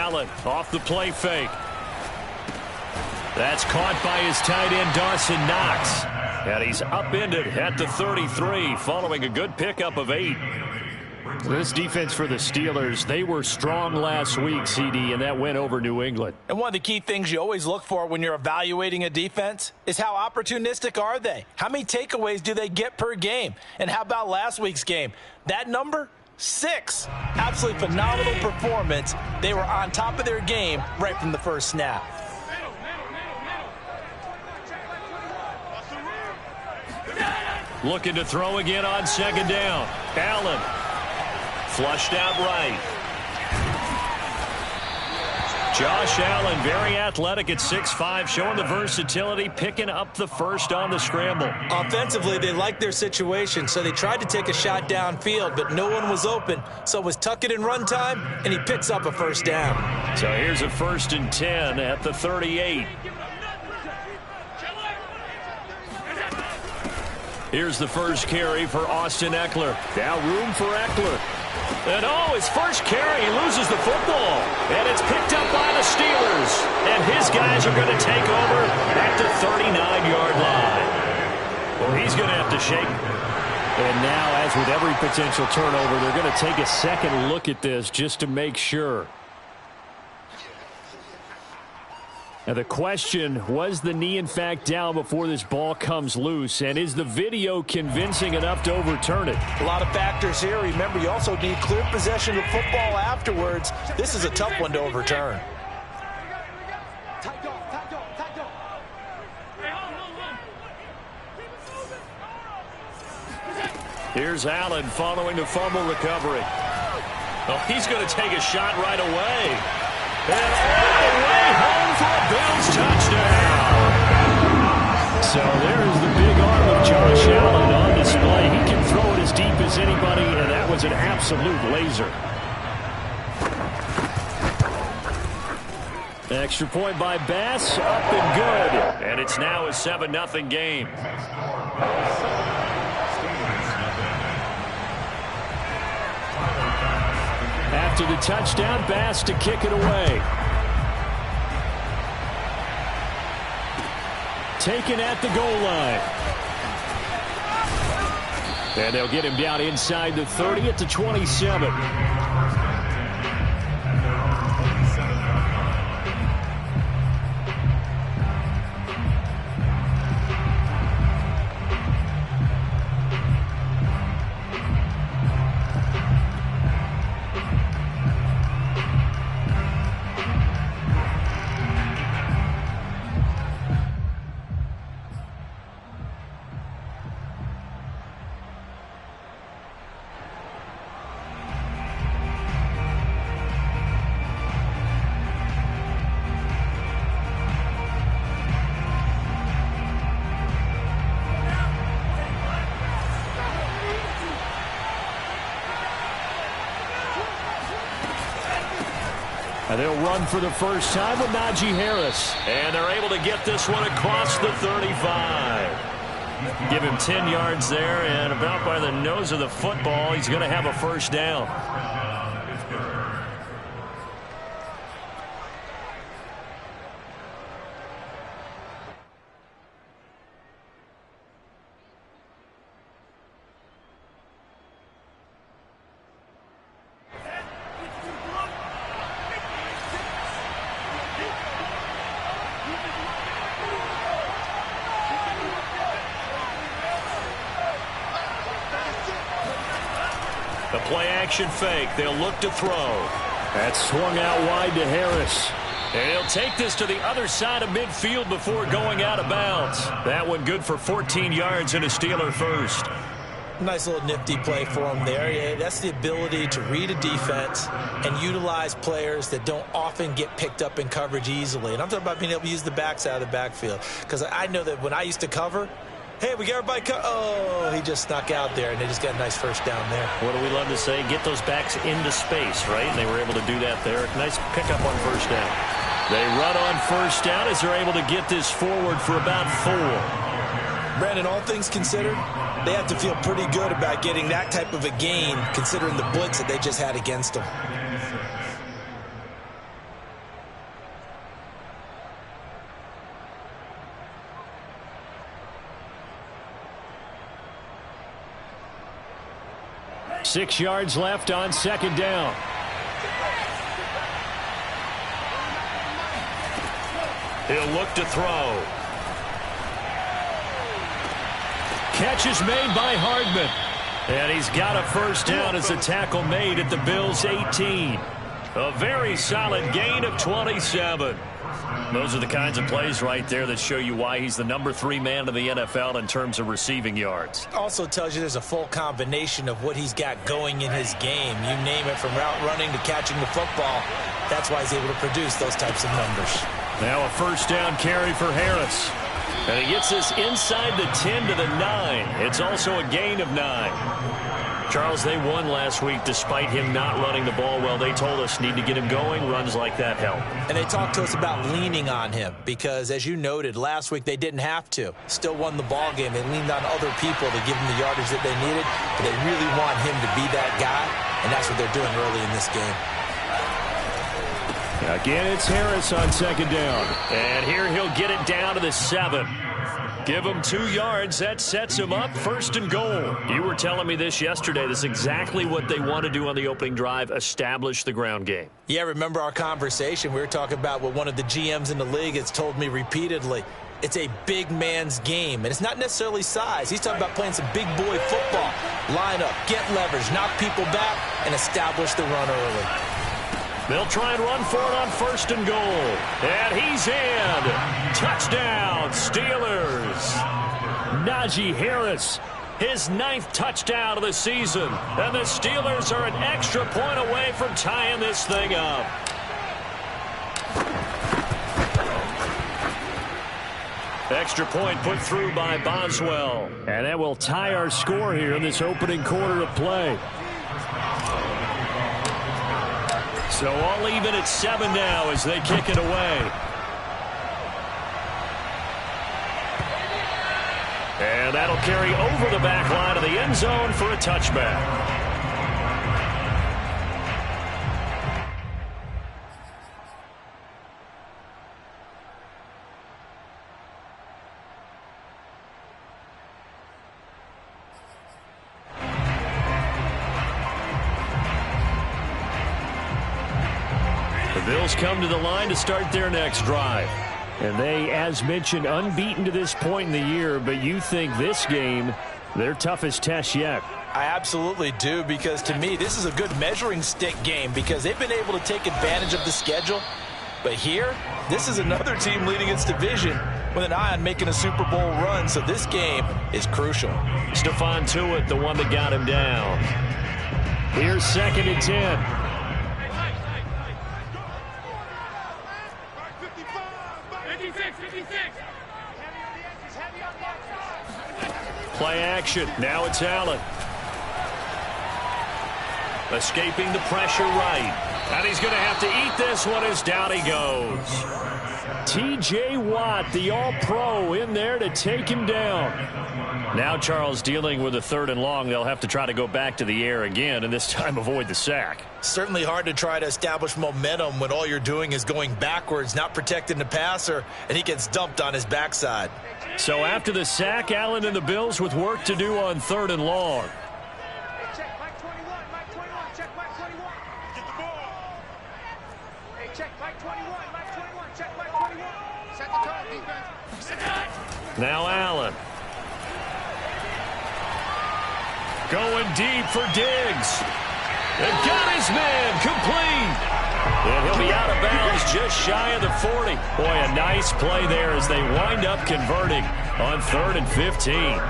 Allen off the play fake. That's caught by his tight end, Dawson Knox. And he's upended at the 33 following a good pickup of 8. This defense for the Steelers, they were strong last week, CD, and that went over New England. And one of the key things you always look for when you're evaluating a defense is how opportunistic are they? How many takeaways do they get per game? And how about last week's game? That number? 6. Absolutely phenomenal performance. They were on top of their game right from the first snap. Looking to throw again on second down. Allen flushed out right. Josh Allen, very athletic at 6'5", showing the versatility, picking up the first on the scramble. Offensively, they liked their situation, so they tried to take a shot downfield, but no one was open. So it was tuck it in run time, and he picks up a first down. So here's a 1st and 10 at the 38. Here's the first carry for Austin Eckler. Now room for Eckler. And his first carry, he loses the football. And it's picked up by the Steelers. And his guys are going to take over at the 39-yard line. Well, he's going to have to shake. And now, as with every potential turnover, they're going to take a second look at this just to make sure. Now the question, was the knee in fact down before this ball comes loose? And is the video convincing enough to overturn it? A lot of factors here. Remember, you also need clear possession of football afterwards. This is a tough one to overturn. Here's Allen following the fumble recovery. Oh, he's going to take a shot right away. And all the way home for a Bills touchdown. So there's the big arm of Josh Allen on display. He can throw it as deep as anybody, and that was an absolute laser. Extra point by Bass, up and good. And it's now a 7-0 game. After the touchdown, Bass to kick it away. Taken at the goal line. And they'll get him down inside the 30 at the 27. And they'll run for the first time with Najee Harris. And they're able to get this one across the 35. Give him 10 yards there, and about by the nose of the football, he's going to have a first down. The play-action fake. They'll look to throw. That's swung out wide to Harris. And he'll take this to the other side of midfield before going out of bounds. That one good for 14 yards and a Steeler first. Nice little nifty play for him there. Yeah, that's the ability to read a defense and utilize players that don't often get picked up in coverage easily. And I'm talking about being able to use the backs out of the backfield. Because I know that when I used to cover, hey, we got everybody oh, he just snuck out there, and they just got a nice first down there. What do we love to say? Get those backs into space, right? And they were able to do that there. Nice pickup on first down. They run on first down as they're able to get this forward for about 4. Brandon, all things considered, they have to feel pretty good about getting that type of a gain, considering the blitz that they just had against them. 6 yards left on second down. He'll look to throw. Catch is made by Hardman. And he's got a first down as a tackle made at the Bills' 18. A very solid gain of 27. Those are the kinds of plays right there that show you why he's the number 3 man in the NFL in terms of receiving yards. Also tells you there's a full combination of what he's got going in his game. You name it, from route running to catching the football. That's why he's able to produce those types of numbers. Now a first down carry for Harris. And he gets this inside the 10 to the 9. It's also a gain of 9. Charles, they won last week despite him not running the ball well. They told us need to get him going. Runs like that help. And they talked to us about leaning on him because, as you noted, last week they didn't have to. Still won the ball game. They leaned on other people to give him the yardage that they needed. But they really want him to be that guy, and that's what they're doing early in this game. Again, it's Harris on second down. And here he'll get it down to the 7. Give him 2 yards. That sets him up first and goal. You were telling me this yesterday. This is exactly what they want to do on the opening drive, establish the ground game. Yeah, remember our conversation? We were talking about what one of the GMs in the league has told me repeatedly. It's a big man's game, and it's not necessarily size. He's talking about playing some big boy football. Line up, get leverage, knock people back, and establish the run early. They'll try and run for it on first and goal. And he's in. Touchdown, Steelers. Najee Harris, his 9th touchdown of the season. And the Steelers are an extra point away from tying this thing up. Extra point put through by Boswell. And that will tie our score here in this opening quarter of play. So all even at 7 now as they kick it away. And that'll carry over the back line of the end zone for a touchback. Bills come to the line to start their next drive. And they, as mentioned, unbeaten to this point in the year, but you think this game, their toughest test yet. I absolutely do, because to me, this is a good measuring stick game because they've been able to take advantage of the schedule. But here, this is another team leading its division with an eye on making a Super Bowl run, so this game is crucial. Stephon Tuitt, the one that got him down. Here's 2nd and 10. Play action. Now it's Allen. Escaping the pressure right. And he's going to have to eat this one as down he goes. T.J. Watt, the All-Pro, in there to take him down. Now Charles dealing with a 3rd and long. They'll have to try to go back to the air again and this time avoid the sack. Certainly hard to try to establish momentum when all you're doing is going backwards, not protecting the passer, and he gets dumped on his backside. So after the sack, Allen and the Bills with work to do on 3rd and long. Check Mike 21, Mike 21, check Mike 21. Get the ball. Hey, check Mike 21, Mike 21, check Mike 21. Set the tone, defense. Now Allen. Going deep for Diggs. And got his man complete. And he'll be out of bounds just shy of the 40. Boy, a nice play there as they wind up converting on 3rd and 15.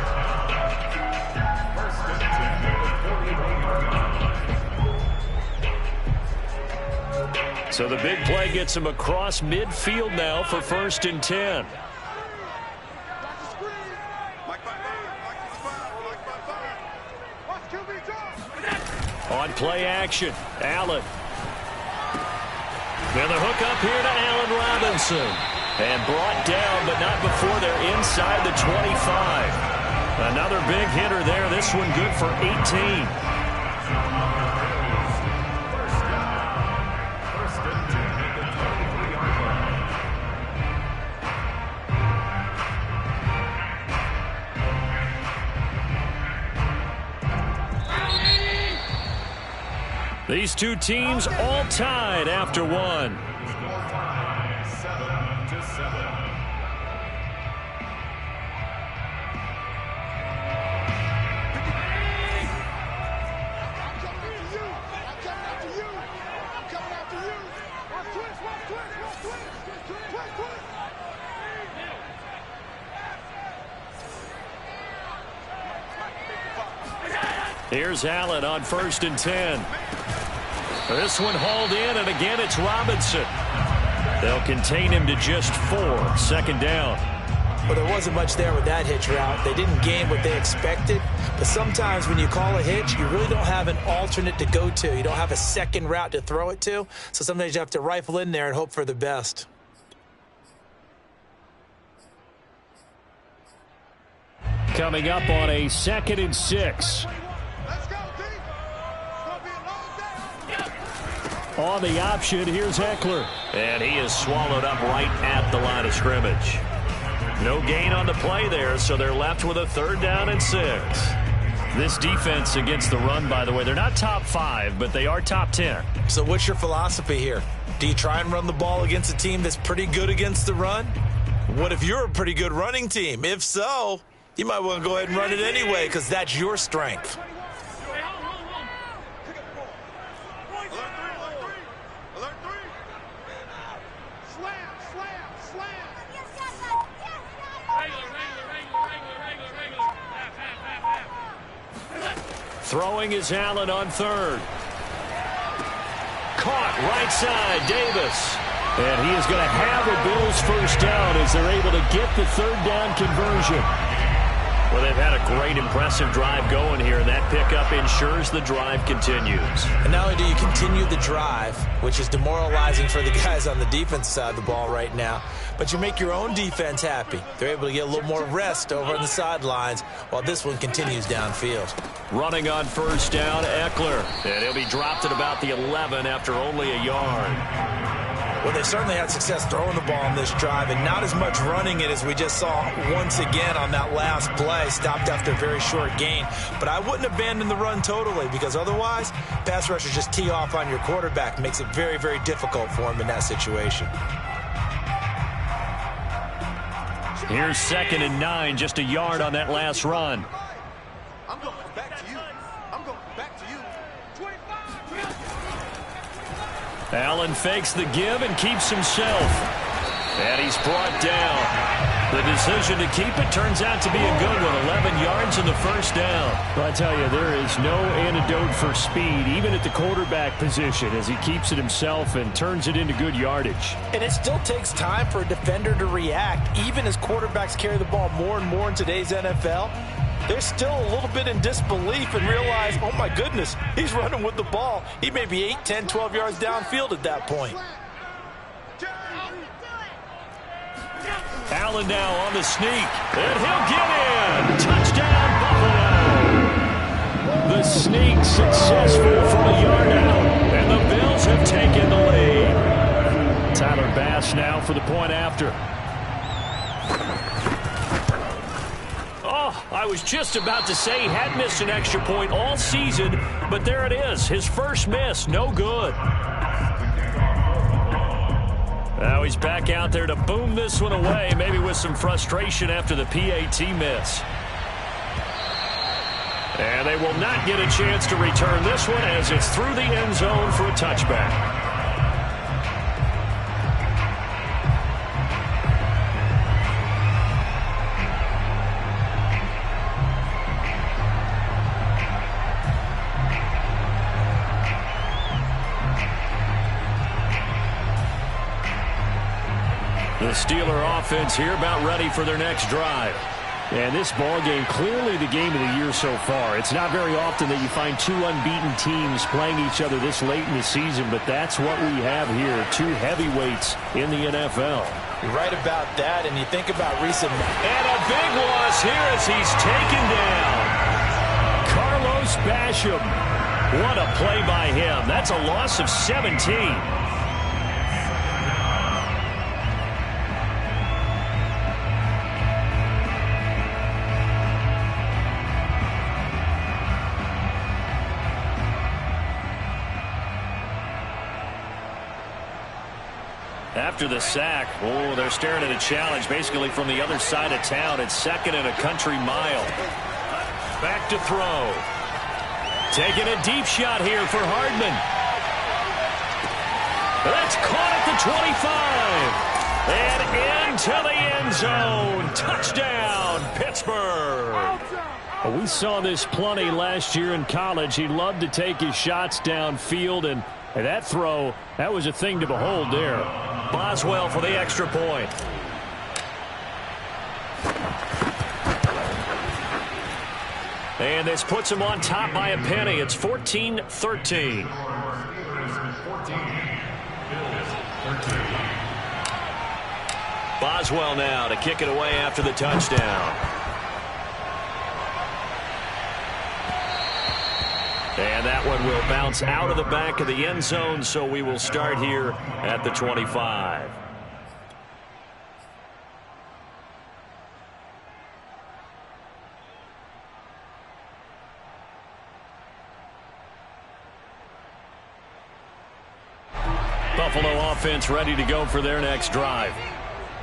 So the big play gets him across midfield now for 1st and 10. On play action, Allen. And the hook up here to Allen Robinson. And brought down, but not before they're inside the 25. Another big hitter there. This one good for 18. These two teams all tied after one. 7-7. Here's Allen on 1st and 10. This one hauled in, and again it's Robinson. They'll contain him to just 4. 2nd down. Well, there wasn't much there with that hitch route. They didn't gain what they expected. But sometimes when you call a hitch, you really don't have an alternate to go to. You don't have a second route to throw it to. So sometimes you have to rifle in there and hope for the best. Coming up on a 2nd and 6. On the option, here's Eckler. And he is swallowed up right at the line of scrimmage. No gain on the play there, so they're left with a 3rd down and 6. This defense against the run, by the way, they're not top 5, but they are top 10. So what's your philosophy here? Do you try and run the ball against a team that's pretty good against the run? What if you're a pretty good running team? If so, you might want to go ahead and run it anyway because that's your strength. Throwing is Allen on 3rd. Caught right side, Davis. And he is going to have a Bills 1st down as they're able to get the 3rd down conversion. Well, they've had a great, impressive drive going here, and that pickup ensures the drive continues. And not only do you continue the drive, which is demoralizing for the guys on the defense side of the ball right now, but you make your own defense happy. They're able to get a little more rest over on the sidelines while this one continues downfield. Running on 1st down, Eckler. And he'll be dropped at about the 11 after only a yard. Well, they certainly had success throwing the ball on this drive and not as much running it as we just saw once again on that last play. Stopped after a very short gain. But I wouldn't abandon the run totally because otherwise, pass rushers just tee off on your quarterback. Makes it very, very difficult for him in that situation. Here's 2nd and 9, just a yard on that last run. I'm going back to you. I'm going back to you. 25. Allen fakes the give and keeps himself. And he's brought down. The decision to keep it turns out to be a good one. 11 yards in the 1st down. Well, I tell you, there is no antidote for speed, even at the quarterback position, as he keeps it himself and turns it into good yardage. And it still takes time for a defender to react. Even as quarterbacks carry the ball more and more in today's NFL, they're still a little bit in disbelief and realize, oh my goodness, he's running with the ball. He may be 8, 10, 12 yards downfield at that point. Allen now on the sneak, and he'll get in. Touchdown, Buffalo. The sneak successful from a yard out, and the Bills have taken the lead. Tyler Bass now for the point after. Oh, I was just about to say he had missed an extra point all season, but there it is. His first miss, no good. Now he's back out there to boom this one away, maybe with some frustration after the PAT miss. And they will not get a chance to return this one as it's through the end zone for a touchback. The Steeler offense here about ready for their next drive. And this ball game, clearly the game of the year so far. It's not very often that you find two unbeaten teams playing each other this late in the season, but that's what we have here, two heavyweights in the NFL. You're right about that, and you think about recent... And a big loss here as he's taken down. Carlos Basham. What a play by him. That's a loss of 17. After the sack, oh, they're staring at a challenge basically from the other side of town. It's 2nd and a country mile. Back to throw. Taking a deep shot here for Hardman. That's caught at the 25. And into the end zone. Touchdown, Pittsburgh. We saw this plenty last year in college. He loved to take his shots downfield, and that throw, that was a thing to behold there. Boswell for the extra point. And this puts him on top by a penny. It's 14-13. Boswell now to kick it away after the touchdown. And that one will bounce out of the back of the end zone, so we will start here at the 25. Buffalo offense ready to go for their next drive.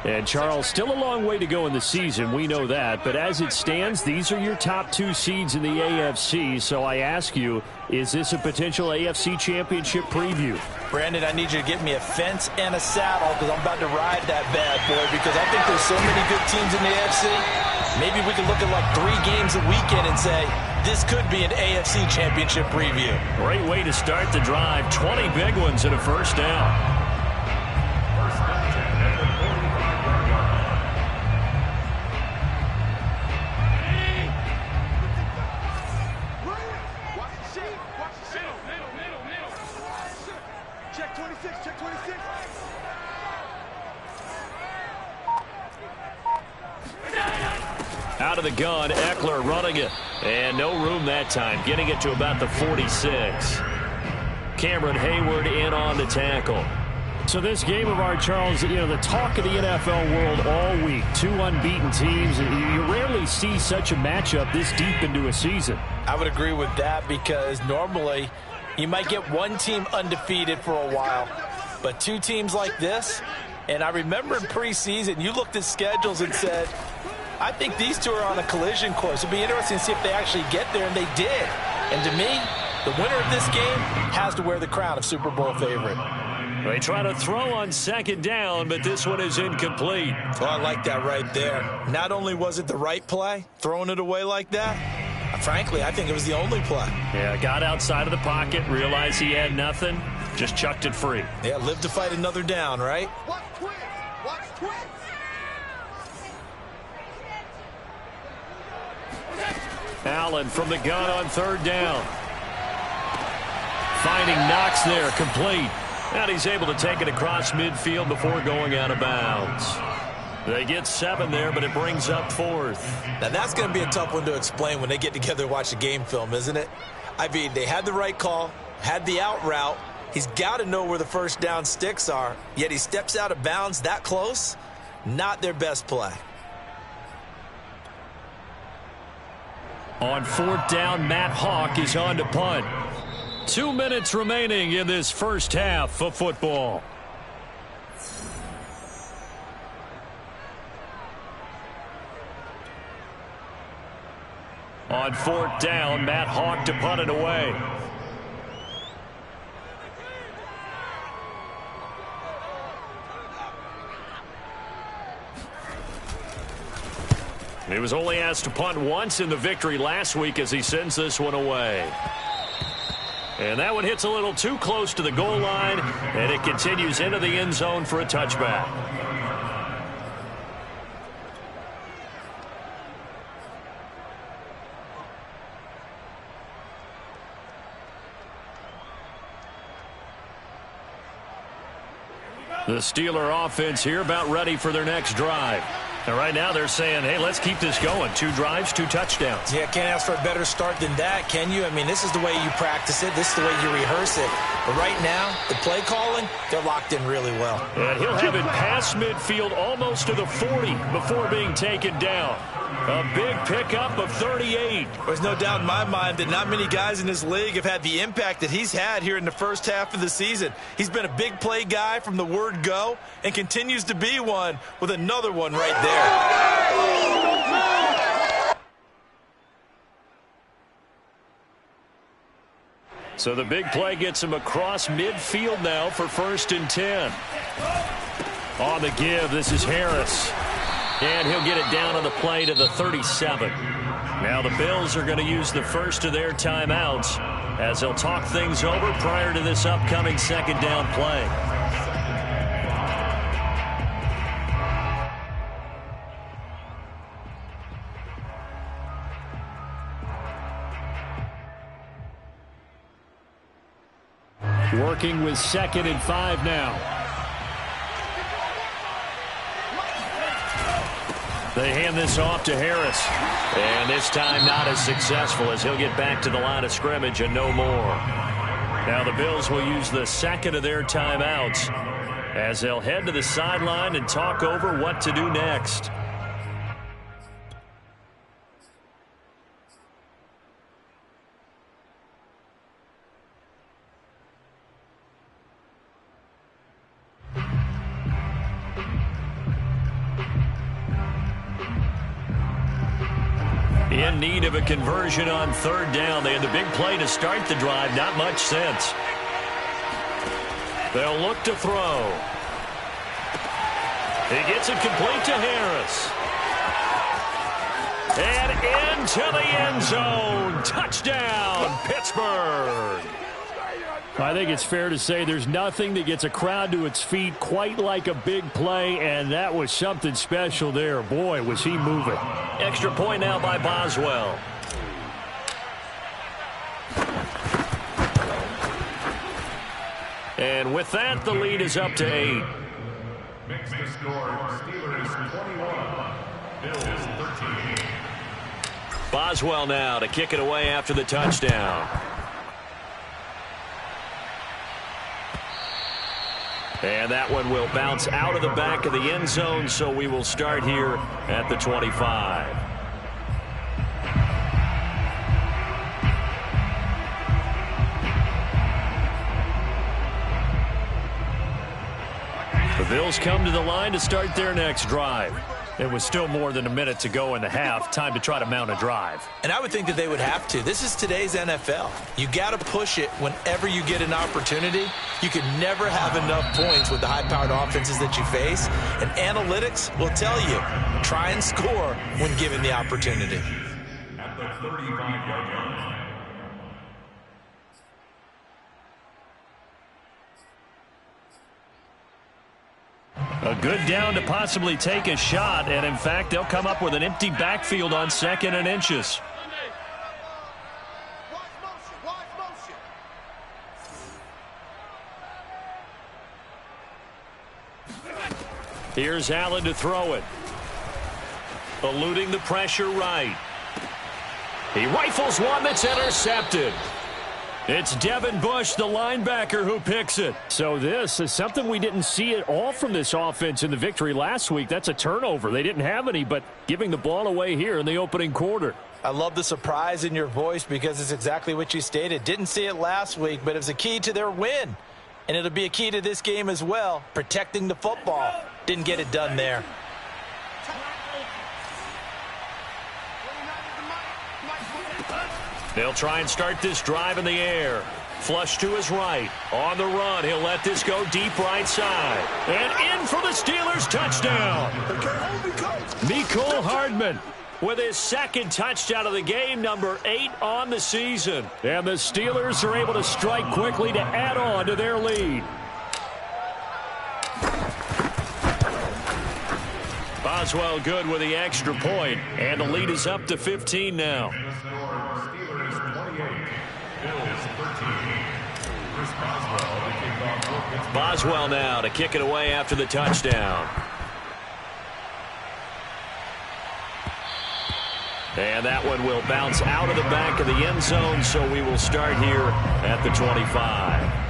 And, Charles, still a long way to go in the season. We know that. But as it stands, these are your top 2 seeds in the AFC. So I ask you, is this a potential AFC championship preview? Brandon, I need you to get me a fence and a saddle because I'm about to ride that bad boy because I think there's so many good teams in the AFC. Maybe we can look at like 3 games a weekend and say, this could be an AFC championship preview. Great way to start the drive. 20 big ones and a first down. Out of the gun, Eckler running it. And no room that time, getting it to about the 46. Cameron Hayward in on the tackle. So this game of ours, Charles, you know, the talk of the NFL world all week. 2 unbeaten teams. You rarely see such a matchup this deep into a season. I would agree with that because normally you might get one team undefeated for a while. But 2 teams like this, and I remember in preseason, you looked at schedules and said, I think these 2 are on a collision course. It'll be interesting to see if they actually get there, and they did. And to me, the winner of this game has to wear the crown of Super Bowl favorite. They try to throw on 2nd down, but this one is incomplete. Oh, I like that right there. Not only was it the right play, throwing it away like that, frankly, I think it was the only play. Yeah, got outside of the pocket, realized he had nothing, just chucked it free. Yeah, live to fight another down, right? Watch twins. Watch twins. Allen from the gun on 3rd down. Finding Knox there, complete. And he's able to take it across midfield before going out of bounds. They get 7 there, but it brings up 4th. Now, that's going to be a tough one to explain when they get together and watch the game film, isn't it? I mean, they had the right call, had the out route. He's got to know where the first down sticks are, yet he steps out of bounds that close. Not their best play. On 4th down, Matt Hawk is on to punt. 2 minutes remaining in this first half of football. On 4th down, Matt Hawk to punt it away. He was only asked to punt once in the victory last week as he sends this one away. And that one hits a little too close to the goal line, and it continues into the end zone for a touchback. The Steeler offense here about ready for their next drive. And right now they're saying, hey, let's keep this going. 2 drives, 2 touchdowns. Yeah, can't ask for a better start than that, can you? I mean, this is the way you practice it. This is the way you rehearse it. But right now, the play calling, they're locked in really well. And he'll have it past midfield almost to the 40 before being taken down. A big pickup of 38. There's no doubt in my mind that not many guys in this league have had the impact that he's had here in the first half of the season. He's been a big play guy from the word go and continues to be one with another one right there. So the big play gets him across midfield now for 1st and 10. On the give, this is Harris. And he'll get it down on the play to the 37. Now the Bills are going to use the first of their timeouts as they'll talk things over prior to this upcoming 2nd down play. Working with 2nd and 5 now. They hand this off to Harris. And this time not as successful as he'll get back to the line of scrimmage and no more. Now the Bills will use the 2nd of their timeouts as they'll head to the sideline and talk over what to do next. In need of a conversion on 3rd down. They had the big play to start the drive. Not much sense. They'll look to throw. He gets it complete to Harris. And into the end zone. Touchdown, Pittsburgh. I think it's fair to say there's nothing that gets a crowd to its feet quite like a big play, and that was something special there. Boy, was he moving. Extra point now by Boswell. And with that, the lead is up to 8. Makes the score Steelers 21, Bills 13. Boswell now to kick it away after the touchdown. And that one will bounce out of the back of the end zone, so we will start here at the 25. The Bills come to the line to start their next drive. It was still more than a minute to go in the half. Time to try to mount a drive. And I would think that they would have to. This is today's NFL. You got to push it whenever you get an opportunity. You can never have enough points with the high-powered offenses that you face. And analytics will tell you, try and score when given the opportunity. At the 35-yard line. A good down to possibly take a shot, and in fact, they'll come up with an empty backfield on 2nd and inches. Here's Allen to throw it. Eluding the pressure right. He rifles one that's intercepted. It's Devin Bush, the linebacker, who picks it. So this is something we didn't see at all from this offense in the victory last week. That's a turnover. They didn't have any, but giving the ball away here in the opening quarter. I love the surprise in your voice because it's exactly what you stated. Didn't see it last week, but it was a key to their win. And it'll be a key to this game as well, protecting the football. Didn't get it done there. They'll try and start this drive in the air. Flush to his right. On the run, he'll let this go deep right side. And in for the Steelers touchdown. Mecole Hardman with his 2nd touchdown of the game, number 8 on the season. And the Steelers are able to strike quickly to add on to their lead. Boswell good with the extra point, and the lead is up to 15 now. Boswell now to kick it away after the touchdown. And that one will bounce out of the back of the end zone, so we will start here at the 25.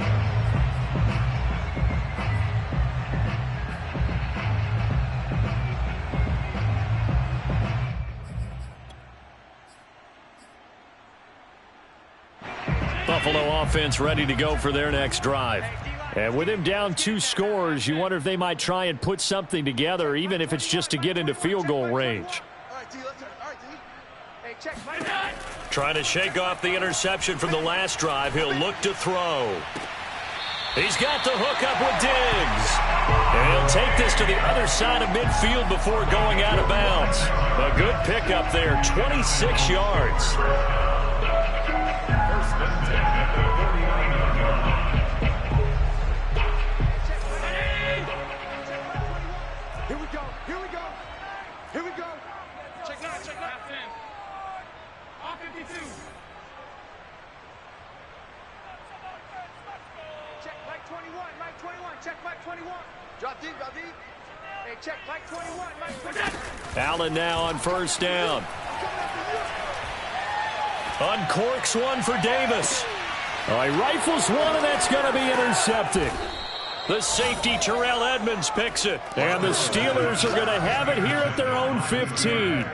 Buffalo offense ready to go for their next drive. And with him down 2 scores, you wonder if they might try and put something together, even if it's just to get into field goal range. Trying to shake off the interception from the last drive. He'll look to throw. He's got the hook up with Diggs. And he'll take this to the other side of midfield before going out of bounds. A good pickup there, 26 yards. Allen now on first down. Uncorks one for Davis. He rifles one, and that's going to be intercepted. The safety, Terrell Edmonds, picks it. And the Steelers are going to have it here at their own 15.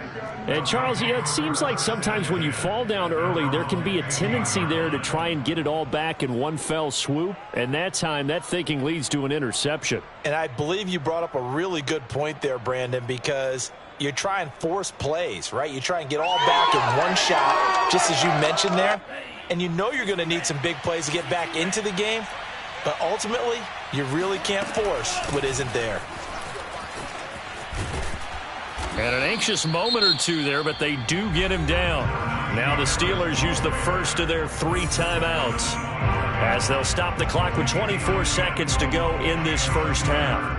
And, Charles, it seems like sometimes when you fall down early, there can be a tendency there to try and get it all back in one fell swoop. And that time, that thinking leads to an interception. And I believe you brought up a really good point there, Brandon, because you try and force plays, right? You try and get all back in one shot, just as you mentioned there. And you know you're going to need some big plays to get back into the game. But ultimately, you really can't force what isn't there. And an anxious moment or two there, but they do get him down. Now the Steelers use the first of their 3 timeouts as they'll stop the clock with 24 seconds to go in this first half.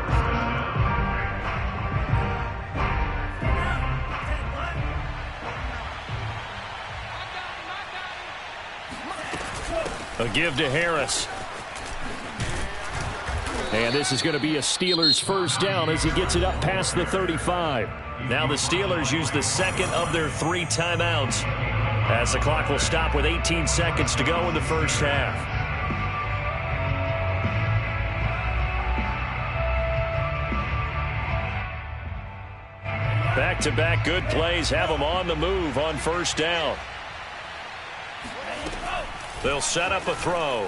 A give to Harris. And this is going to be a Steelers first down as he gets it up past the 35. Now the Steelers use the second of their 3 timeouts as the clock will stop with 18 seconds to go in the first half. Back-to-back good plays have them on the move on first down. They'll set up a throw.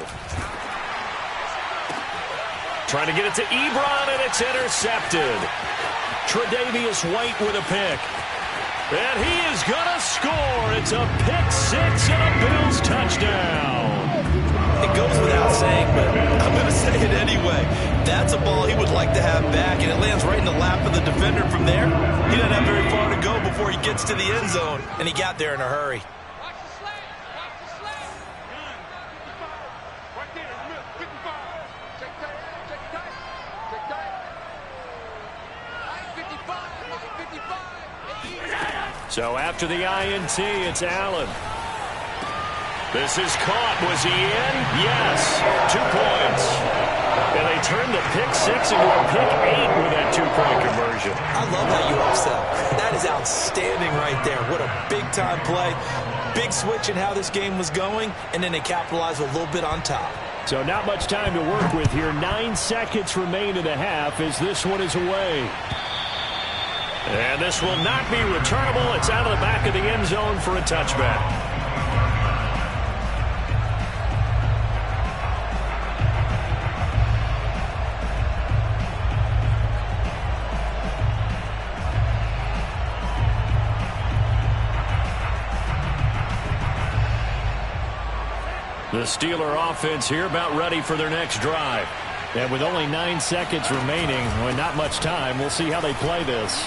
Trying to get it to Ebron, and it's intercepted. Tre'Davious White with a pick. And he is going to score. It's a pick 6 and a Bills touchdown. It goes without saying, but I'm going to say it anyway. That's a ball he would like to have back, and it lands right in the lap of the defender from there. He doesn't have very far to go before he gets to the end zone, and he got there in a hurry. So after the INT, it's Allen. This is caught. Was he in? Yes. 2 points. And they turned the pick 6 into a pick 8 with that 2-point conversion. I love how you upsell. That is outstanding right there. What a big-time play. Big switch in how this game was going, and then they capitalized a little bit on top. So not much time to work with here. 9 seconds remain in the half as this one is away. And this will not be returnable. It's out of the back of the end zone for a touchback. The Steeler offense here about ready for their next drive. And with only 9 seconds remaining, and not much time, we'll see how they play this.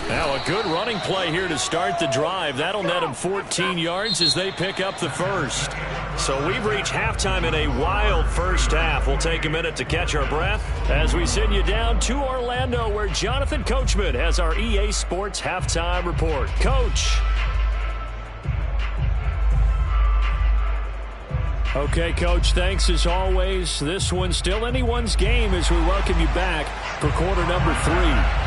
Now a good running play here to start the drive. That'll net them 14 yards as they pick up the first. So we've reached halftime in a wild first half. We'll take a minute to catch our breath as we send you down to Orlando, where Jonathan Coachman has our EA Sports Halftime Report. Coach. Okay, Coach, thanks as always. This one's still anyone's game as we welcome you back for quarter number 3.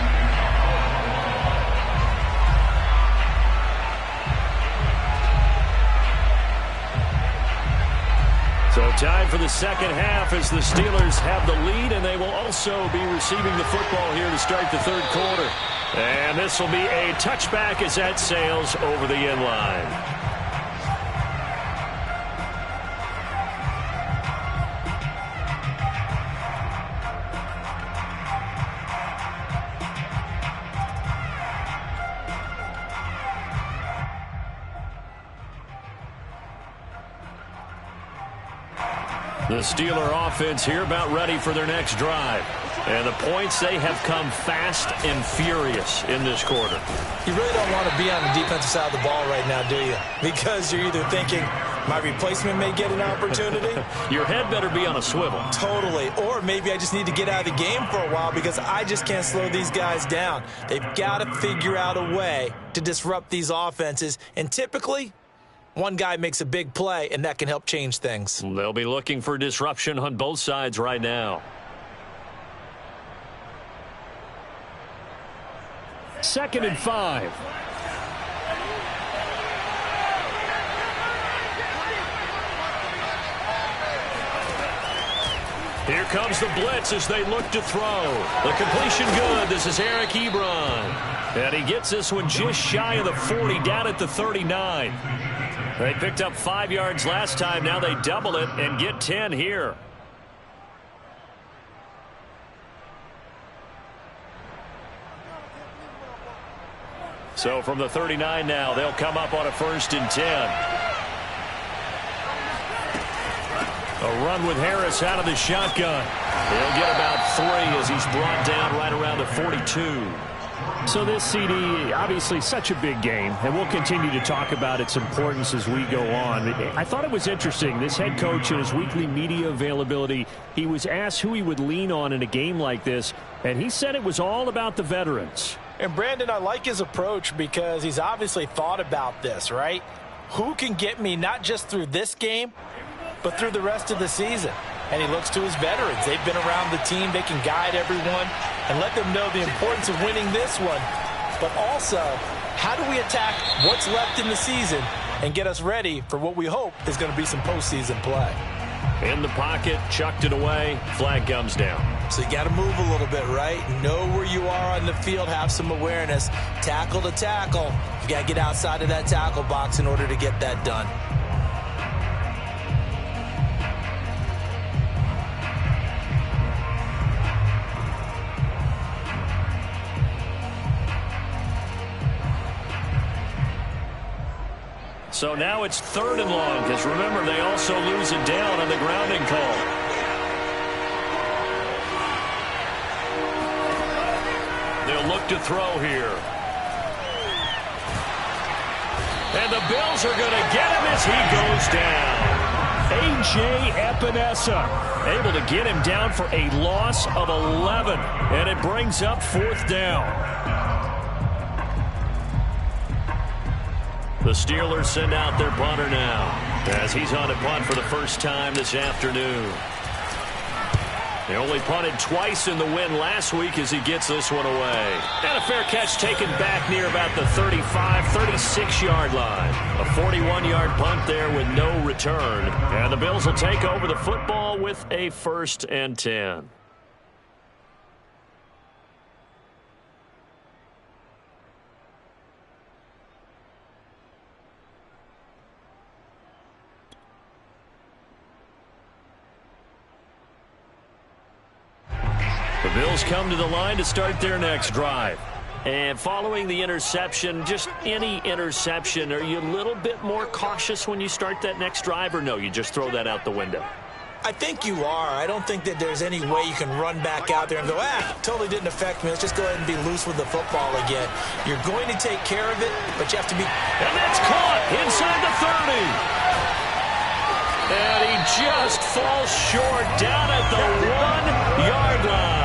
So time for the second half as the Steelers have the lead, and they will also be receiving the football here to start the third quarter. And this will be a touchback as that sails over the end line. The Steeler offense here about ready for their next drive. And the points, they have come fast and furious in this quarter. You really don't want to be on the defensive side of the ball right now, do you? Because you're either thinking, my replacement may get an opportunity. Your head better be on a swivel. Totally. Or maybe I just need to get out of the game for a while because I just can't slow these guys down. They've got to figure out a way to disrupt these offenses. And typically, one guy makes a big play, and that can help change things. They'll be looking for disruption on both sides right now. 2nd and 5. Here comes the blitz as they look to throw. The completion good. This is Eric Ebron. And he gets this one just shy of the 40, down at the 39. They picked up 5 yards last time. Now they double it and get 10 here. So from the 39 now, they'll come up on a 1st and 10. A run with Harris out of the shotgun. He'll get about 3 as he's brought down right around the 42. So this CD, obviously such a big game, and we'll continue to talk about its importance as we go on. I thought it was interesting. This head coach in his weekly media availability, he was asked who he would lean on in a game like this, and he said it was all about the veterans. And Brandon, I like his approach because he's obviously thought about this, right? Who can get me not just through this game, but through the rest of the season? And he looks to his veterans. They've been around the team. They can guide everyone and let them know the importance of winning this one. But also, how do we attack what's left in the season and get us ready for what we hope is going to be some postseason play? In the pocket, chucked it away, flag comes down. So you got to move a little bit, right? Know where you are on the field, have some awareness. Tackle to tackle. You got to get outside of that tackle box in order to get that done. So now it's 3rd and long, because remember, they also lose it down on the grounding call. They'll look to throw here. And the Bills are going to get him as he goes down. A.J. Epinesa able to get him down for a loss of 11, and it brings up 4th down. The Steelers send out their punter now as he's on a punt for the first time this afternoon. They only punted twice in the win last week as he gets this one away. And a fair catch taken back near about the 35, 36-yard line. A 41-yard punt there with no return. And the Bills will take over the football with a 1st and 10. The Bills come to the line to start their next drive. And following the interception, just any interception, are you a little bit more cautious when you start that next drive, or no, you just throw that out the window? I think you are. I don't think that there's any way you can run back out there and go, totally didn't affect me. Let's just go ahead and be loose with the football again. You're going to take care of it, but you have to be... And that's caught inside the 30. And he just falls short down at the 1-yard line.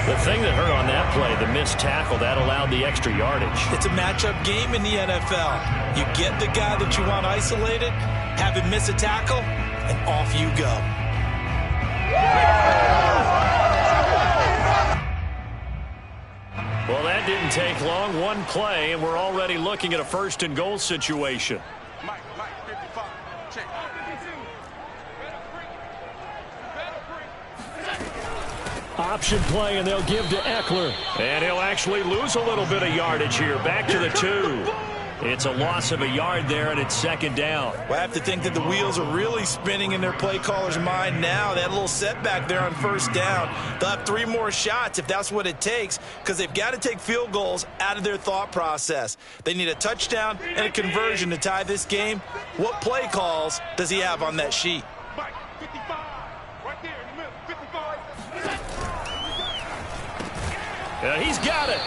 The thing that hurt on that play, the missed tackle, that allowed the extra yardage. It's a matchup game in the NFL. You get the guy that you want isolated, have him miss a tackle, and off you go. Well, that didn't take long. One play, and we're already looking at a 1st and goal situation. Mike, 55. Check. Option play, and they'll give to Eckler. And he'll actually lose a little bit of yardage here. Back to the 2. It's a loss of a yard there, and it's 2nd down. Well, I have to think that the wheels are really spinning in their play caller's mind now. That little setback there on 1st down. They'll have 3 more shots if that's what it takes, because they've got to take field goals out of their thought process. They need a touchdown and a conversion to tie this game. What play calls does he have on that sheet? He's got it.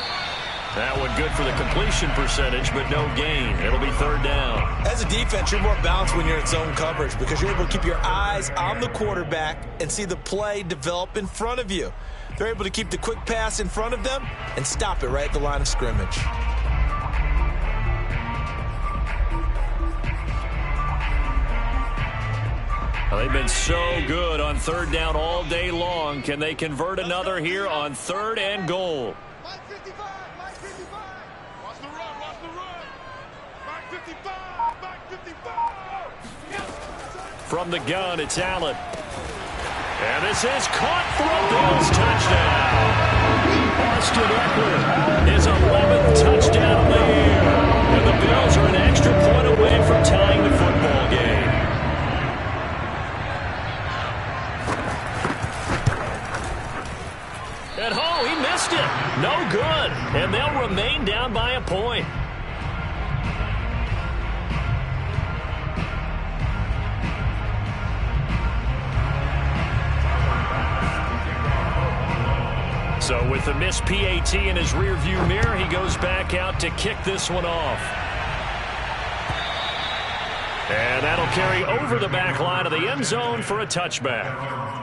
That one good for the completion percentage, but no gain. It'll be third down. As a defense, you're more balanced when you're in zone coverage because you're able to keep your eyes on the quarterback and see the play develop in front of you. They're able to keep the quick pass in front of them and stop it right at the line of scrimmage. Well, they've been so good on third down all day long. Can they convert another here on 3rd and goal? Mike 55, Mike 55. Watch the run, watch the run. Mike 55, Mike 55. From the gun, it's Allen. And this is caught for a Bills touchdown. Austin Eckler, his 11th touchdown of the year. And the Bills are an extra point away from tying the football game. And oh, he missed it. No good. And they'll remain down by a point. So with the missed PAT in his rearview mirror, he goes back out to kick this one off. And that'll carry over the back line of the end zone for a touchback.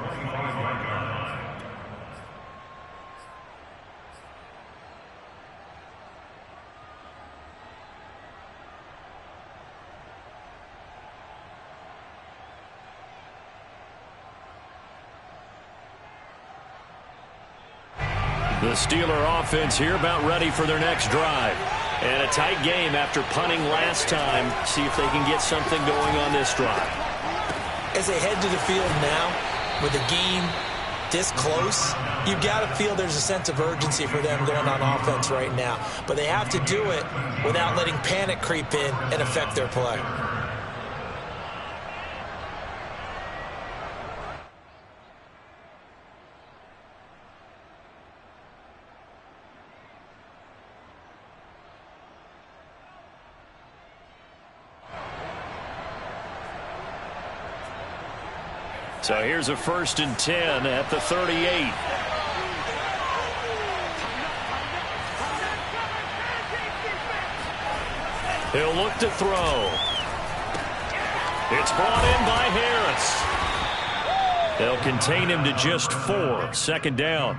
The Steeler offense here about ready for their next drive. And a tight game after punting last time. See if they can get something going on this drive. As they head to the field now, with the game this close, you've got to feel there's a sense of urgency for them going on offense right now. But they have to do it without letting panic creep in and affect their play. So here's a 1st and 10 at the 38. He'll look to throw. It's brought in by Harris. They'll contain him to just 4. 2nd down.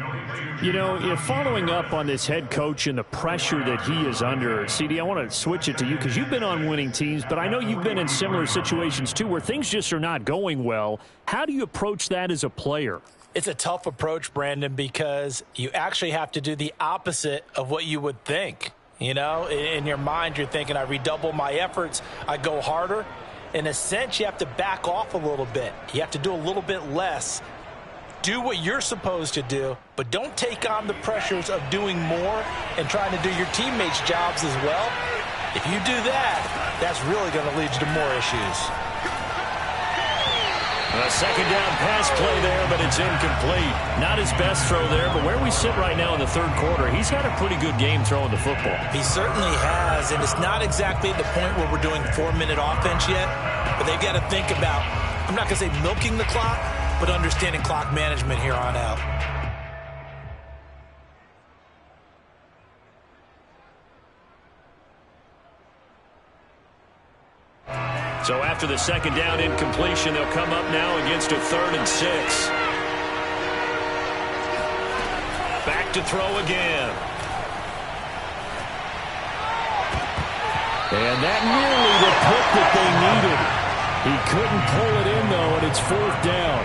You know, following up on this head coach and the pressure that he is under, CD, I want to switch it to you because you've been on winning teams, but I know you've been in similar situations too where things just are not going well. How do you approach that as a player? It's a tough approach, Brandon, because you actually have to do the opposite of what you would think. You know, in your mind, you're thinking, I redouble my efforts, I go harder. In a sense, you have to back off a little bit. You have to do a little bit less. Do what you're supposed to do, but don't take on the pressures of doing more and trying to do your teammates' jobs as well. If you do that, that's really going to lead you to more issues. A 2nd down pass play there, but it's incomplete. Not his best throw there, but where we sit right now in the 3rd quarter, he's had a pretty good game throwing the football. He certainly has, and it's not exactly at the point where we're doing 4-minute offense yet, but they've got to think about, I'm not going to say milking the clock, but understanding clock management here on out. So after the 2nd down incompletion, they'll come up now against a 3rd and 6. Back to throw again. And that nearly the pick that they needed. He couldn't pull it in, though, and it's 4th down.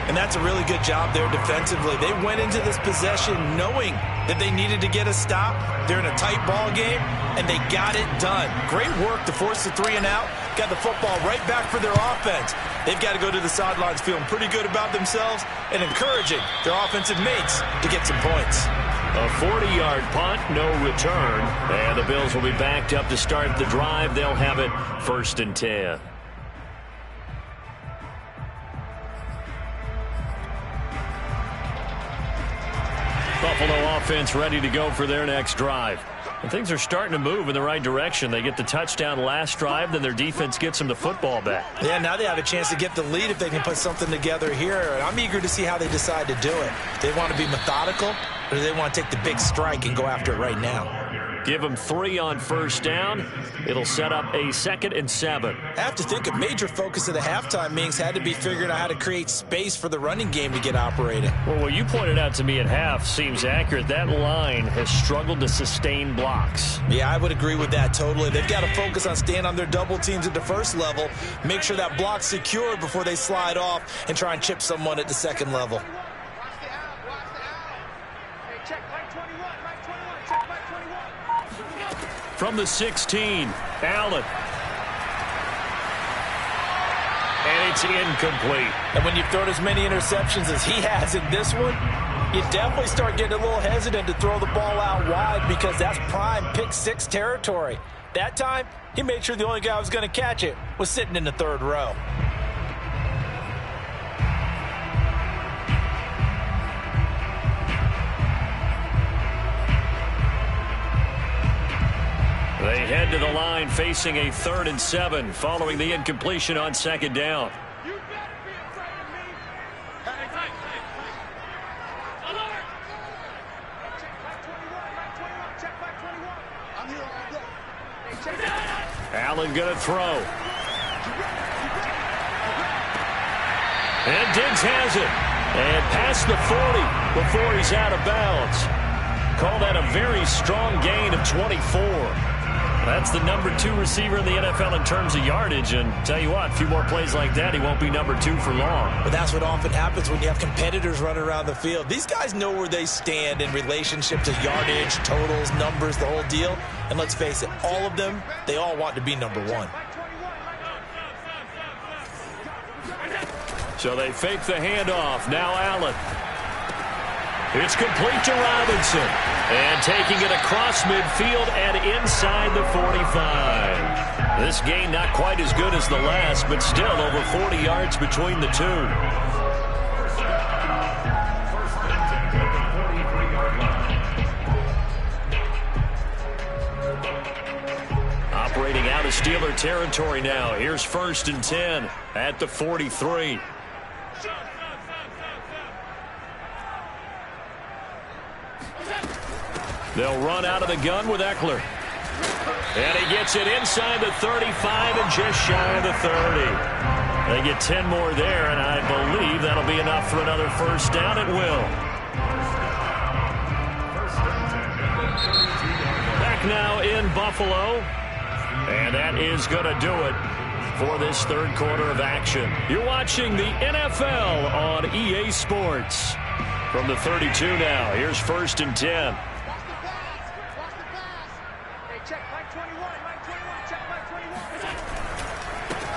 And that's a really good job there defensively. They went into this possession knowing that they needed to get a stop. They're in a tight ball game, and they got it done. Great work to force the 3 and out. Got the football right back for their offense. They've got to go to the sidelines feeling pretty good about themselves and encouraging their offensive mates to get some points. A 40-yard punt, no return. And the Bills will be backed up to start the drive. They'll have it 1st and 10. Buffalo offense ready to go for their next drive. And things are starting to move in the right direction. They get the touchdown last drive, then their defense gets them the football back. Yeah, now they have a chance to get the lead if they can put something together here. And I'm eager to see how they decide to do it. They want to be methodical. Or do they want to take the big strike and go after it right now? Give them 3 on first down. It'll set up a 2nd and 7. I have to think a major focus of the halftime meetings had to be figuring out how to create space for the running game to get operating. Well, what you pointed out to me at half seems accurate. That line has struggled to sustain blocks. Yeah, I would agree with that totally. They've got to focus on staying on their double teams at the first level, make sure that block's secured before they slide off and try and chip someone at the second level. From the 16, Allen. And it's incomplete. And when you've thrown as many interceptions as he has in this one, you definitely start getting a little hesitant to throw the ball out wide because that's prime pick 6 territory. That time, he made sure the only guy who was going to catch it was sitting in the 3rd row. They head to the line facing a 3rd and 7 following the incompletion on 2nd down. You better be afraid of me. Check back 21, check back 21. I'm here all day. Hey, check it. Allen gonna throw. And Diggs has it. And past the 40 before he's out of bounds. Call that a very strong gain of 24. That's the number 2 receiver in the NFL in terms of yardage. And tell you what, a few more plays like that, he won't be number 2 for long. But that's what often happens when you have competitors running around the field. These guys know where they stand in relationship to yardage, totals, numbers, the whole deal. And let's face it, all of them, they all want to be number 1. So they fake the handoff. Now Allen. It's complete to Robinson. And taking it across midfield and inside the 45. This gain not quite as good as the last, but still over 40 yards between the two. Operating out of Steeler territory now. Here's 1st and 10 at the 43. They'll run out of the gun with Eckler. And he gets it inside the 35 and just shy of the 30. They get 10 more there, and I believe that'll be enough for another 1st down. It will. Back now in Buffalo. And that is going to do it for this 3rd quarter of action. You're watching the NFL on EA Sports. From the 32 now, here's 1st and 10.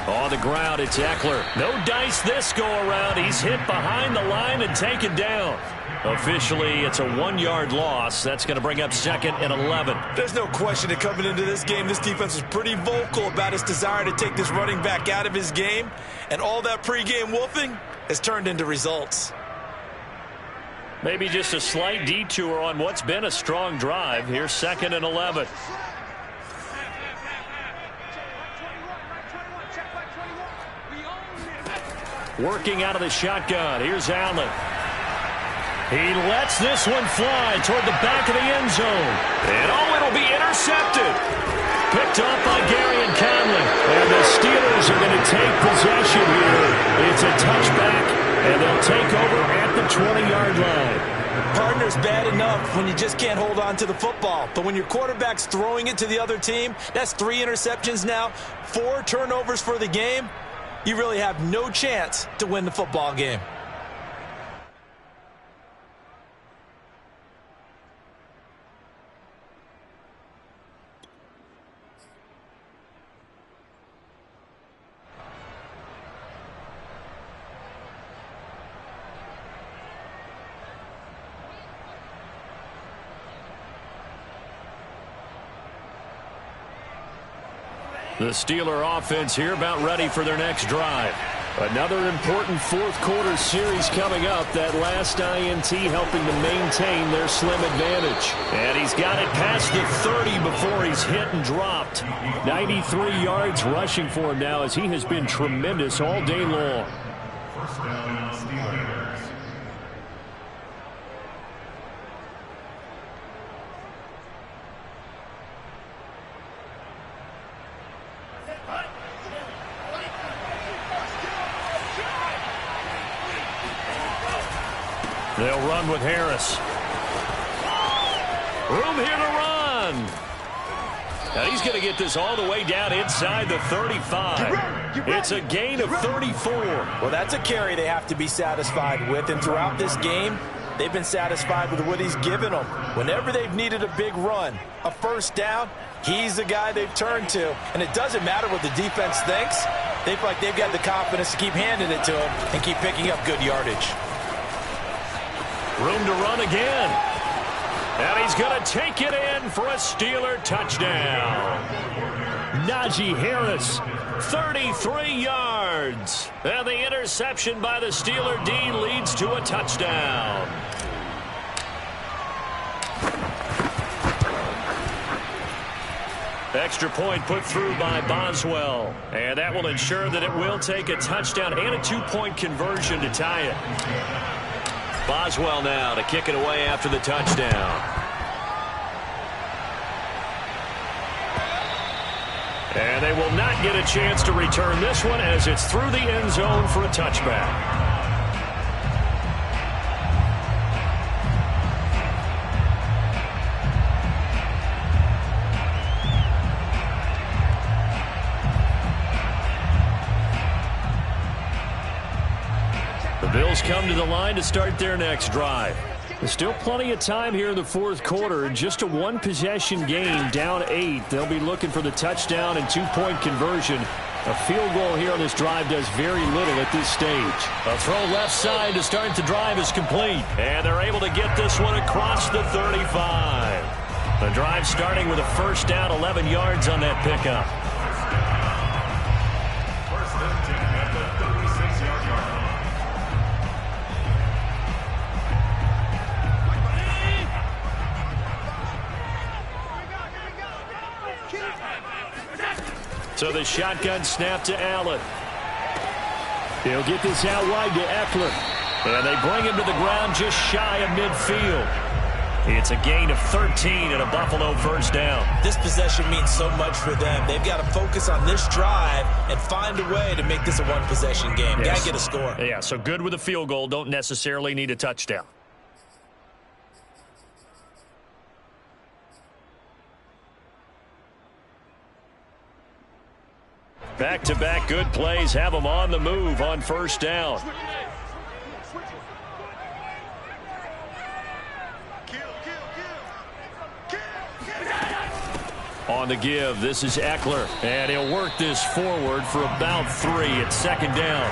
On the ground, it's Eckler. No dice this go-around. He's hit behind the line and taken down. Officially, it's a 1-yard loss. That's going to bring up 2nd and 11. There's no question that coming into this game, this defense was pretty vocal about its desire to take this running back out of his game. And all that pregame wolfing has turned into results. Maybe just a slight detour on what's been a strong drive. Here's 2nd and 11. Working out of the shotgun. Here's Allen. He lets this one fly toward the back of the end zone. And it'll be intercepted. Picked off by Gary and Conley. And the Steelers are going to take possession here. It's a touchback, and they'll take over at the 20-yard line. Partner's bad enough when you just can't hold on to the football. But when your quarterback's throwing it to the other team, that's 3 interceptions now, 4 turnovers for the game. You really have no chance to win the football game. The Steeler offense here about ready for their next drive. Another important 4th quarter series coming up. That last INT helping to maintain their slim advantage. And he's got it past the 30 before he's hit and dropped. 93 yards rushing for him now as he has been tremendous all day long. They'll run with Harris. Room here to run. Now he's going to get this all the way down inside the 35. It's a gain of 34. Well, that's a carry they have to be satisfied with. And throughout this game, they've been satisfied with what he's given them. Whenever they've needed a big run, a first down, he's the guy they've turned to. And it doesn't matter what the defense thinks. They feel like they've got the confidence to keep handing it to him and keep picking up good yardage. Room to run again. And he's going to take it in for a Steeler touchdown. Najee Harris, 33 yards. And the interception by the Steeler D leads to a touchdown. Extra point put through by Boswell. And that will ensure that it will take a touchdown and a two-point conversion to tie it. Boswell now to kick it away after the touchdown. And they will not get a chance to return this one as it's through the end zone for a touchback. The Bills come to the line to start their next drive. There's still plenty of time here in the fourth quarter. Just a one-possession game, down 8. They'll be looking for the touchdown and two-point conversion. A field goal here on this drive does very little at this stage. A throw left side to start the drive is complete. And they're able to get this one across the 35. The drive starting with a first down, 11 yards on that pickup. So the shotgun snap to Allen. He'll get this out wide to Eckler. And they bring him to the ground just shy of midfield. It's a gain of 13 and a Buffalo first down. This possession means so much for them. They've got to focus on this drive and find a way to make this a one-possession game. Yes. Got to get a score. Yeah, so good with a field goal. Don't necessarily need a touchdown. Back-to-back good plays have them on the move on first down. On the give, this is Eckler. And he'll work this forward for about 3 at second down.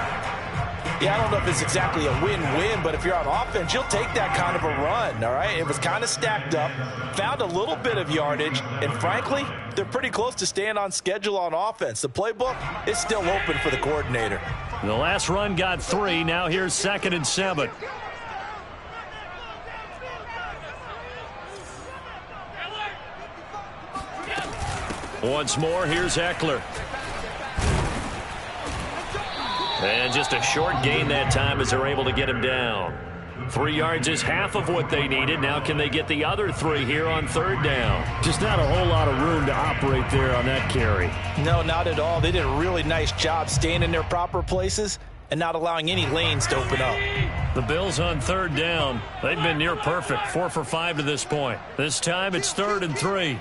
Yeah, I don't know if it's exactly a win-win, but if you're on offense, you'll take that kind of a run, all right? It was kind of stacked up, found a little bit of yardage, and frankly, they're pretty close to staying on schedule on offense. The playbook is still open for the coordinator. The last run got 3. Now here's 2nd and 7. Once more, here's Eckler. And just a short gain that time as they're able to get him down. 3 yards is half of what they needed. Now can they get the other 3 here on third down? Just not a whole lot of room to operate there on that carry. No, not at all. They did a really nice job staying in their proper places and not allowing any lanes to open up. The Bills on third down. They've been near perfect. 4 for 5 to this point. This time it's 3rd and 3.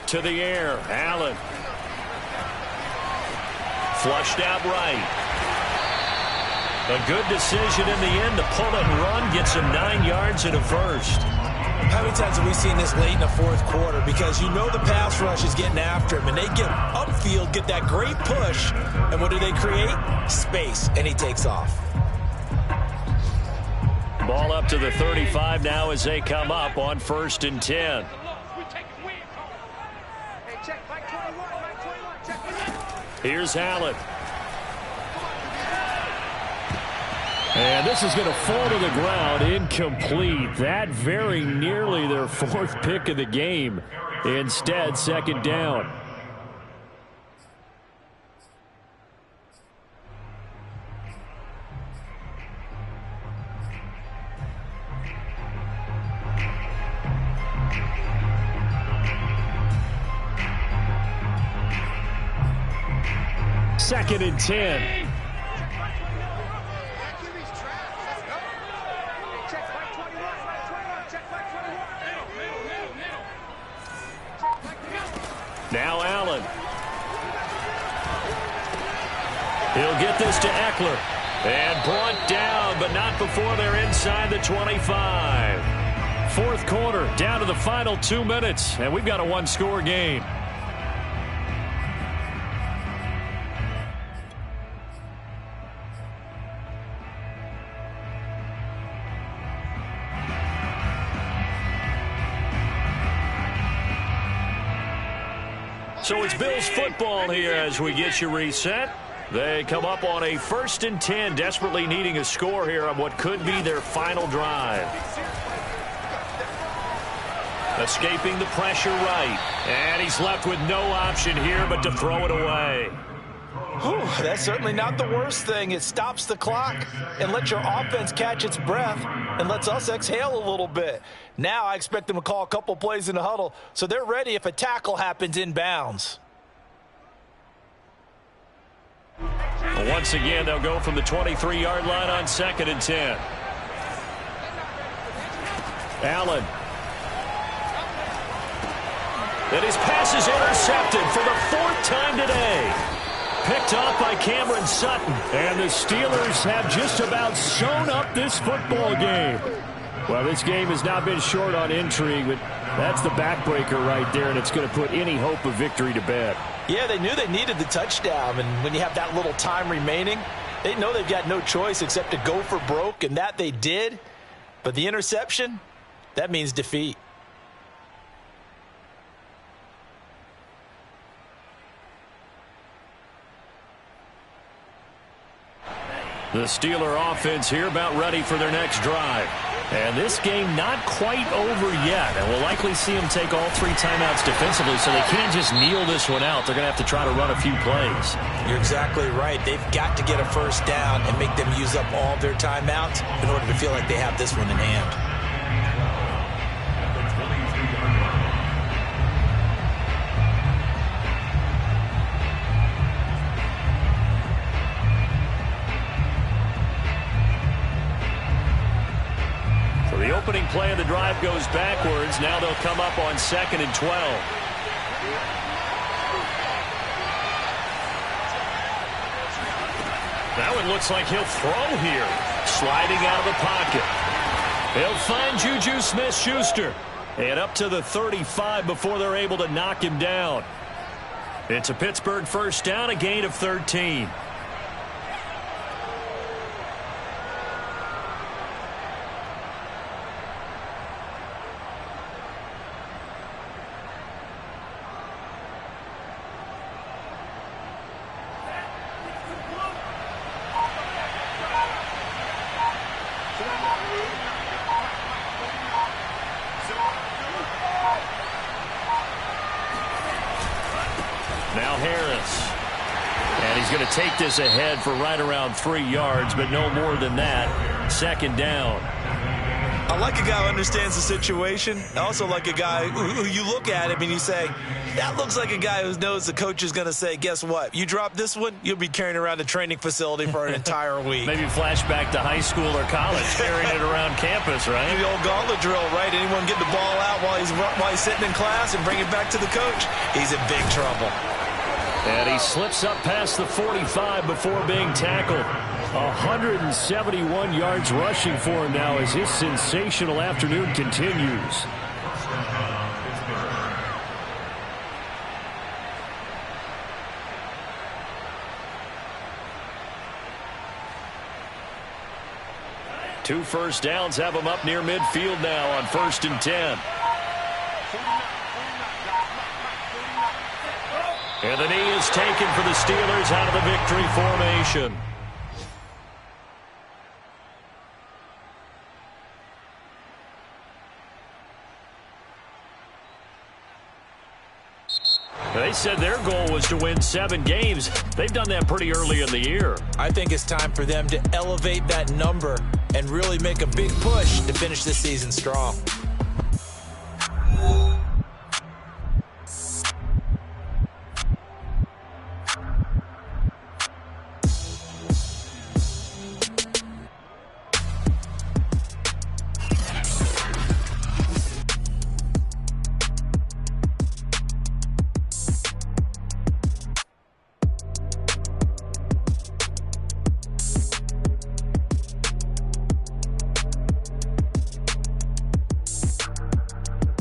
To the air, Allen. Flushed out right. A good decision in the end to pull it and run. Gets him 9 yards and a first. How many times have we seen this late in the fourth quarter? Because you know the pass rush is getting after him, and they get upfield, get that great push, and what do they create? Space, and he takes off. Ball up to the 35 now as they come up on 1st and 10. Here's Allen. And this is going to fall to the ground, incomplete. That very nearly their 4th pick of the game. Instead, 2nd down. 2nd and 10. Now Allen. He'll get this to Eckler. And brought down, but not before they're inside the 25. Fourth quarter, down to the final 2 minutes, and we've got a one-score game. So it's Bills football here as we get you reset. They come up on a 1st and 10, desperately needing a score here on what could be their final drive. Escaping the pressure right. And he's left with no option here but to throw it away. Whew, that's certainly not the worst thing. It stops the clock and lets your offense catch its breath and lets us exhale a little bit. Now I expect them to call a couple plays in the huddle so they're ready if a tackle happens inbounds. Well, once again, they'll go from the 23-yard line on 2nd and 10. Allen. And his pass is intercepted for the 4th time today. Picked off by Cameron Sutton. And the Steelers have just about sewn up this football game. Well, this game has not been short on intrigue, but that's the backbreaker right there, and it's going to put any hope of victory to bed. Yeah, they knew they needed the touchdown, and when you have that little time remaining, they know they've got no choice except to go for broke, and that they did. But the interception, that means defeat. The Steeler offense here about ready for their next drive. And this game not quite over yet. And we'll likely see them take all 3 timeouts defensively, so they can't just kneel this one out. They're going to have to try to run a few plays. You're exactly right. They've got to get a first down and make them use up all their timeouts in order to feel like they have this one in hand. The opening play of the drive goes backwards. Now they'll come up on 2nd and 12. That one looks like he'll throw here. Sliding out of the pocket. He'll find Juju Smith-Schuster. And up to the 35 before they're able to knock him down. It's a Pittsburgh first down, a gain of 13. Now Harris. And he's going to take this ahead for right around 3 yards, but no more than that. 2nd down. I like a guy who understands the situation. I also like a guy who you look at him and you say, that looks like a guy who knows the coach is going to say, guess what? You drop this one, you'll be carrying around a training facility for an entire week. Maybe flashback to high school or college, carrying it around campus, right? The old gauntlet drill, right? Anyone get the ball out while he's sitting in class and bring it back to the coach? He's in big trouble. And he slips up past the 45 before being tackled. 171 yards rushing for him now as his sensational afternoon continues. Two first downs have him up near midfield now on 1st and 10. And the knee is taken for the Steelers out of the victory formation. They said their goal was to win 7 games. They've done that pretty early in the year. I think it's time for them to elevate that number and really make a big push to finish this season strong.